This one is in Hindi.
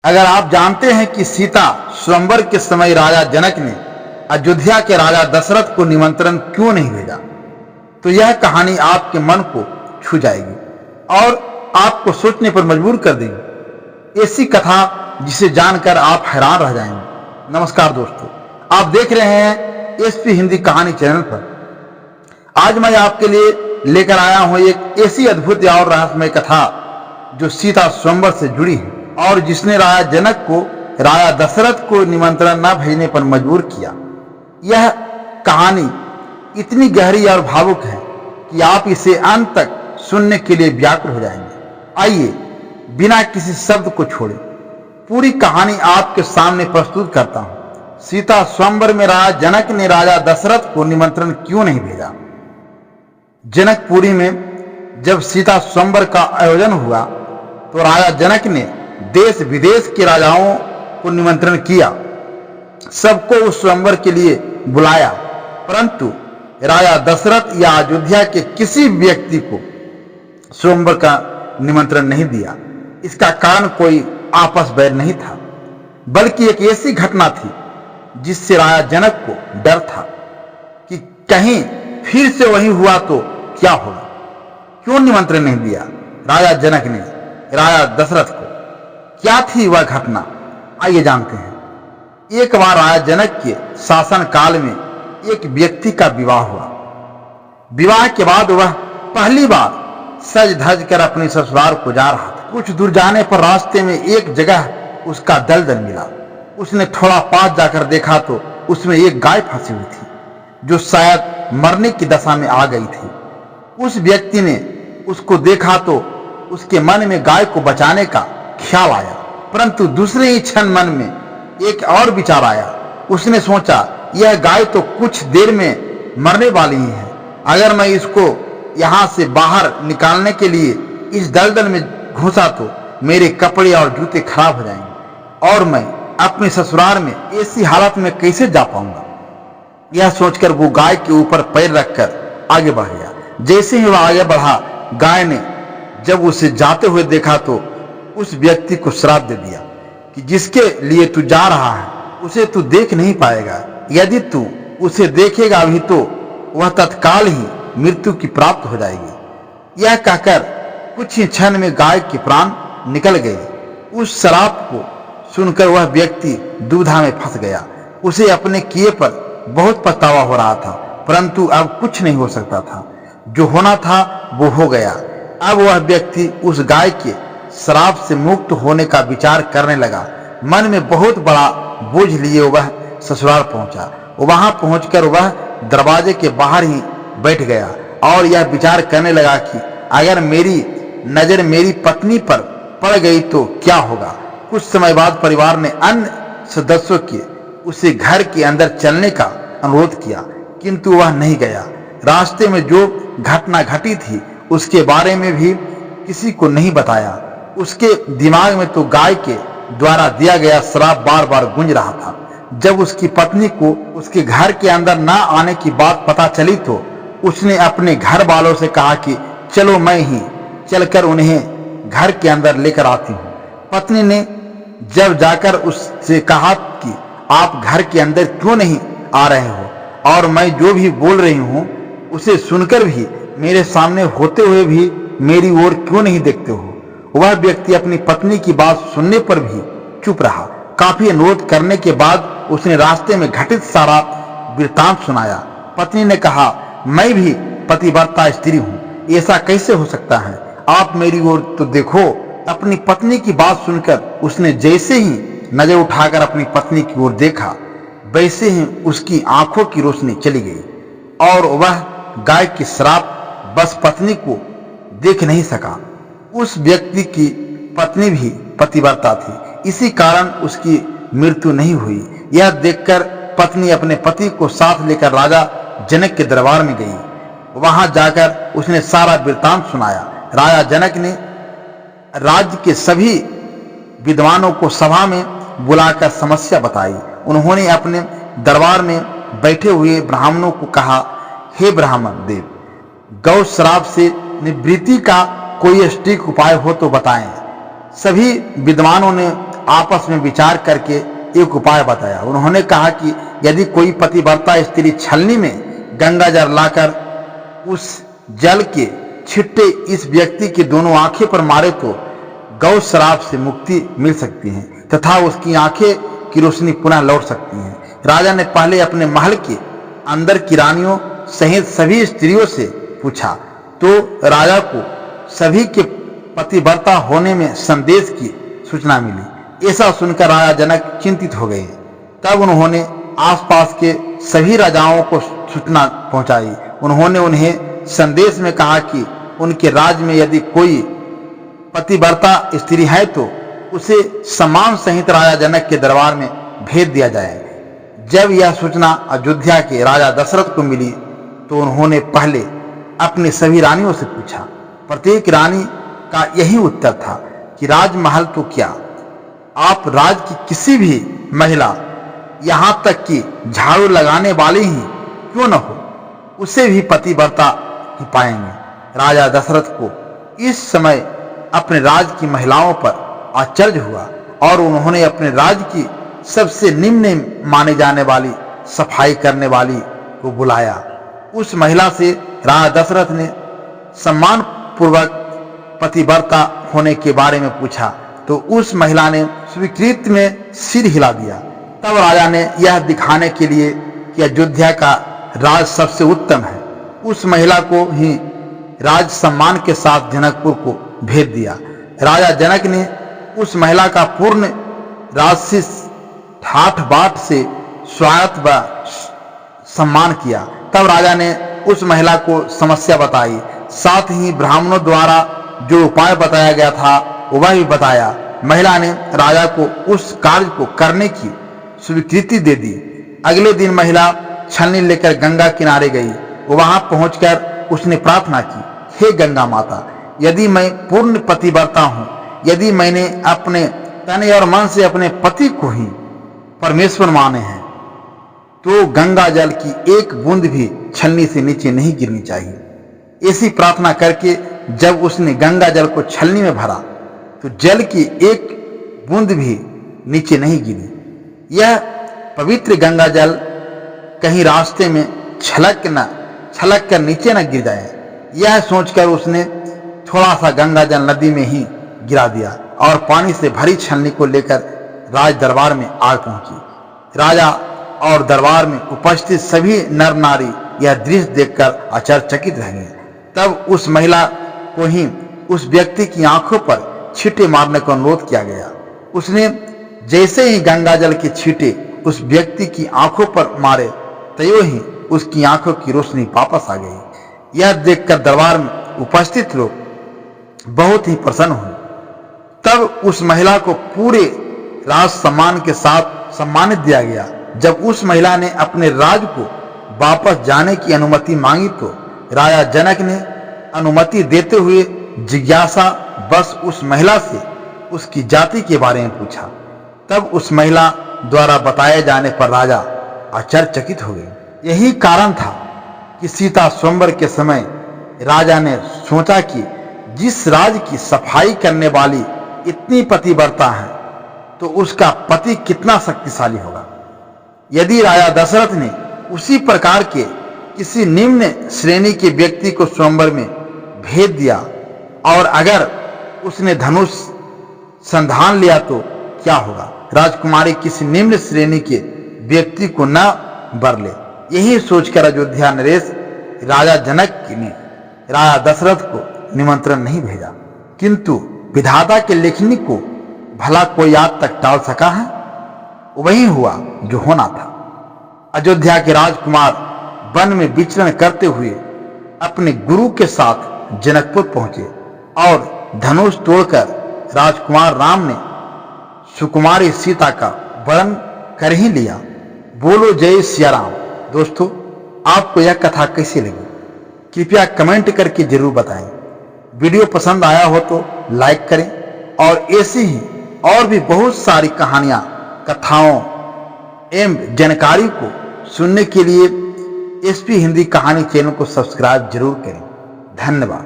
अगर आप जानते हैं कि सीता स्वयंवर के समय राजा जनक ने अयोध्या के राजा दशरथ को निमंत्रण क्यों नहीं भेजा, तो यह कहानी आपके मन को छू जाएगी और आपको सोचने पर मजबूर कर देगी। ऐसी कथा जिसे जानकर आप हैरान रह जाएंगे। नमस्कार दोस्तों, आप देख रहे हैं एसपी हिंदी कहानी चैनल पर। आज मैं आपके लिए लेकर आया हूं एक ऐसी अद्भुत और रहस्यमय कथा जो सीता स्वयंवर से जुड़ी है और जिसने राजा जनक को राजा दशरथ को निमंत्रण न भेजने पर मजबूर किया। यह कहानी इतनी गहरी और भावुक है कि आप इसे अंत तक सुनने के लिए व्याकुल हो जाएंगे। आइए बिना किसी शब्द को छोड़े पूरी कहानी आपके सामने प्रस्तुत करता हूं। सीता स्वयंवर में राजा जनक ने राजा दशरथ को निमंत्रण क्यों नहीं भेजा। जनकपुरी में जब सीता स्वयंवर का आयोजन हुआ तो राजा जनक ने देश विदेश के राजाओं को निमंत्रण किया, सबको उस स्वयंवर के लिए बुलाया, परंतु राजा दशरथ या अयोध्या के किसी व्यक्ति को स्वयंवर का निमंत्रण नहीं दिया। इसका कारण कोई आपस बैर नहीं था, बल्कि एक ऐसी घटना थी जिससे राजा जनक को डर था कि कहीं फिर से वही हुआ तो क्या होगा। क्यों निमंत्रण नहीं दिया राजा जनक ने राजा दशरथ को? क्या थी वह घटना, आइए जानते हैं। एक बार राजा जनक के शासन काल में एक व्यक्ति का विवाह हुआ। विवाह के बाद वह पहली बार सज धज कर अपने ससुराल को जा रहा था। कुछ दूर जाने पर रास्ते में एक जगह उसका दलदल मिला। उसने थोड़ा पास जाकर देखा तो उसमें एक गाय फंसी हुई थी जो शायद मरने की दशा में आ गई थी। उस व्यक्ति ने उसको देखा तो उसके मन में गाय को बचाने का ख्याल आया, परंतु दूसरे ही क्षण मन में एक और विचार आया। उसने सोचा, यह गाय तो कुछ देर में मरने वाली ही है। अगर मैं इसको यहां से बाहर निकालने के लिए इस दलदल में घुसा तो मेरे कपड़े और जूते खराब हो जाएंगे और मैं अपने ससुराल में ऐसी हालत में कैसे जा पाऊंगा। यह सोचकर वो गाय के ऊपर पैर रखकर आगे बढ़ गया। जैसे ही वह आगे बढ़ा, गाय ने जब उसे जाते हुए देखा तो उस व्यक्ति को श्राप दे दिया कि जिसके लिए तू जा रहा है उसे तू देख नहीं पाएगा। यदि तू उसे देखेगा भी तो वह तत्काल ही मृत्यु की प्राप्त हो जाएगी। यह कहकर कुछ ही क्षण में गाय के प्राण निकल गए। उस श्राप को सुनकर वह व्यक्ति दुविधा में फंस गया। उसे अपने किए पर बहुत पछतावा हो रहा था, परंतु अब कुछ नहीं हो सकता था। जो होना था वो हो गया। अब वह व्यक्ति उस गाय के श्राप से मुक्त होने का विचार करने लगा। मन में बहुत बड़ा बोझ लिए वह ससुराल पहुंचा। वहां पहुंचकर वह दरवाजे के बाहर ही बैठ गया और यह विचार करने लगा कि अगर मेरी नजर मेरी पत्नी पर पड़ गई तो क्या होगा। कुछ समय बाद परिवार ने अन्य सदस्यों के उसे घर के अंदर चलने का अनुरोध किया, किंतु वह नहीं गया। रास्ते में जो घटना घटी थी उसके बारे में भी किसी को नहीं बताया। उसके दिमाग में तो गाय के द्वारा दिया गया श्राप बार बार गूंज रहा था। जब उसकी पत्नी को उसके घर के अंदर ना आने की बात पता चली तो उसने अपने घर वालों से कहा कि चलो मैं ही चलकर उन्हें घर के अंदर लेकर आती हूँ। पत्नी ने जब जाकर उससे कहा कि आप घर के अंदर क्यों नहीं आ रहे हो और मैं जो भी बोल रही हूँ उसे सुनकर भी मेरे सामने होते हुए भी मेरी ओर क्यों नहीं देखते हो। वह व्यक्ति अपनी पत्नी की बात सुनने पर भी चुप रहा। काफी अनुरोध करने के बाद उसने रास्ते में घटित सारा वृत्तांत सुनाया। पत्नी ने कहा, मैं भी पतिव्रता स्त्री हूँ, ऐसा कैसे हो सकता है। आप मेरी ओर तो देखो। अपनी पत्नी की बात सुनकर उसने जैसे ही नजर उठाकर अपनी पत्नी की ओर देखा, वैसे ही उसकी आंखों की रोशनी चली गई और वह गाय की श्राप बस पत्नी को देख नहीं सका। उस व्यक्ति की पत्नी भी पतिव्रता थी, इसी कारण उसकी मृत्यु नहीं हुई। यह देखकर पत्नी अपने पति को साथ लेकर राजा जनक के दरबार में गई। वहां जाकर उसने सारा वृत्तांत सुनाया। राजा जनक ने राज्य के सभी विद्वानों को सभा में बुलाकर समस्या बताई। उन्होंने अपने दरबार में बैठे हुए ब्राह्मणों को कहा, हे ब्राह्मण देव, गौ श्राप से निवृत्ति का कोई सटीक उपाय हो तो बताएं। सभी विद्वानों ने आपस में विचार करके एक उपाय बताया। उन्होंने कहा कि यदि कोई पतिव्रता स्त्री छलनी में गंगा जल लाकर उस जल के छिट्टे इस व्यक्ति की दोनों आंखें पर मारे तो गौ श्राप से मुक्ति मिल सकती है तथा उसकी आंखें की रोशनी पुनः लौट सकती है। राजा ने पहले अपने महल के अंदर की रानियों सहित सभी स्त्रियों से पूछा तो राजा को सभी के पतिव्रता होने में संदेश की सूचना मिली। ऐसा सुनकर राजा जनक चिंतित हो गए। तब उन्होंने आसपास के सभी राजाओं को सूचना पहुंचाई। उन्होंने उन्हें संदेश में कहा कि उनके राज्य में यदि कोई पतिव्रता स्त्री है तो उसे सम्मान सहित राजा जनक के दरबार में भेज दिया जाए। जब यह सूचना अयोध्या के राजा दशरथ को मिली तो उन्होंने पहले अपनी सभी रानियों से पूछा। प्रत्येक रानी का यही उत्तर था कि राजमहल तो क्या, आप राज की किसी भी महिला, यहां तक कि झाड़ू लगाने वाली ही क्यों न हो, उसे भी पतिव्रता ही पाएंगे। राजा दशरथ को इस समय अपने राज की महिलाओं पर आश्चर्य हुआ और उन्होंने अपने राज्य की सबसे निम्न माने जाने वाली सफाई करने वाली को बुलाया। उस महिला से राजा दशरथ ने सम्मान पूर्वक पतिव्रता होने के बारे में पूछा तो उस महिला ने स्वीकृति में सिर हिला दिया। तब राजा ने यह दिखाने के लिए कि अयोध्या का राज सबसे उत्तम है, उस महिला को ही राज सम्मान के साथ जनकपुर को भेज दिया। राजा जनक ने उस महिला का पूर्ण राजसी ठाठ बाट से स्वागत व सम्मान किया। तब राजा ने उस महिला को समस्या बताई, साथ ही ब्राह्मणों द्वारा जो उपाय बताया गया था वह भी बताया। महिला ने राजा को उस कार्य को करने की स्वीकृति दे दी। अगले दिन महिला छलनी लेकर गंगा किनारे गई। वहां पहुंचकर उसने प्रार्थना की, हे गंगा माता, यदि मैं पूर्ण पतिव्रता हूं, यदि मैंने अपने तन और मन से अपने पति को ही परमेश्वर माने हैं, तो गंगा जल की एक बूंद भी छलनी से नीचे नहीं गिरनी चाहिए। ऐसी प्रार्थना करके जब उसने गंगा जल को छलनी में भरा तो जल की एक बूंद भी नीचे नहीं गिरी। यह पवित्र गंगा जल कहीं रास्ते में छलक कर नीचे न गिर जाए, यह सोचकर उसने थोड़ा सा गंगा जल नदी में ही गिरा दिया और पानी से भरी छलनी को लेकर राज दरबार में आग पहुंची। राजा और दरबार में उपस्थित सभी नर नारी यह दृश्य देखकर आश्चर्यचकित रह गए। तब उस महिला को ही उस व्यक्ति की आंखों पर छींटे मारने का अनुरोध किया गया। उसने जैसे ही गंगा जल के छींटे उस व्यक्ति की आंखों पर मारे, त्यों ही उसकी आंखों की रोशनी वापस आ गई। यह देखकर दरबार में उपस्थित लोग बहुत ही प्रसन्न हुए। तब उस महिला को पूरे राज सम्मान के साथ सम्मानित दिया गया। जब उस महिला ने अपने राज को वापस जाने की अनुमति मांगी तो राजा जनक ने अनुमति देते हुए जिज्ञासा बस उस महिला से उसकी जाति के बारे में पूछा। तब उस महिला द्वारा बताए जाने पर राजा आश्चर्यचकित हो गए। यही कारण था कि सीता स्वयंवर के समय राजा ने सोचा कि जिस राज की सफाई करने वाली इतनी पतिव्रता है तो उसका पति कितना शक्तिशाली होगा। यदि राजा दशरथ ने उसी प्रकार के किसी निम्न श्रेणी के व्यक्ति को स्वयंवर में भेज दिया और अगर उसने धनुष संधान लिया तो क्या होगा। राजकुमारी किसी निम्न श्रेणी के व्यक्ति को न वर ले। यही सोचकर अयोध्या नरेश राजा जनक ने राजा दशरथ को निमंत्रण नहीं भेजा, किंतु विधाता के लेखनी को भला कोई आज तक टाल सका है। वही हुआ जो होना था। अयोध्या के राजकुमार वन में विचरण करते हुए अपने गुरु के साथ जनकपुर पहुंचे और धनुष तोड़कर राजकुमार राम ने सुकुमारी सीता का वरण कर ही लिया। बोलो जय सिया राम। दोस्तों, आपको यह कथा कैसी लगी कृपया कमेंट करके जरूर बताएं। वीडियो पसंद आया हो तो लाइक करें और ऐसी ही और भी बहुत सारी कहानियां, कथाओं एवं जानकारी को सुनने के लिए एसपी हिंदी कहानी चैनल को सब्सक्राइब जरूर करें। धन्यवाद।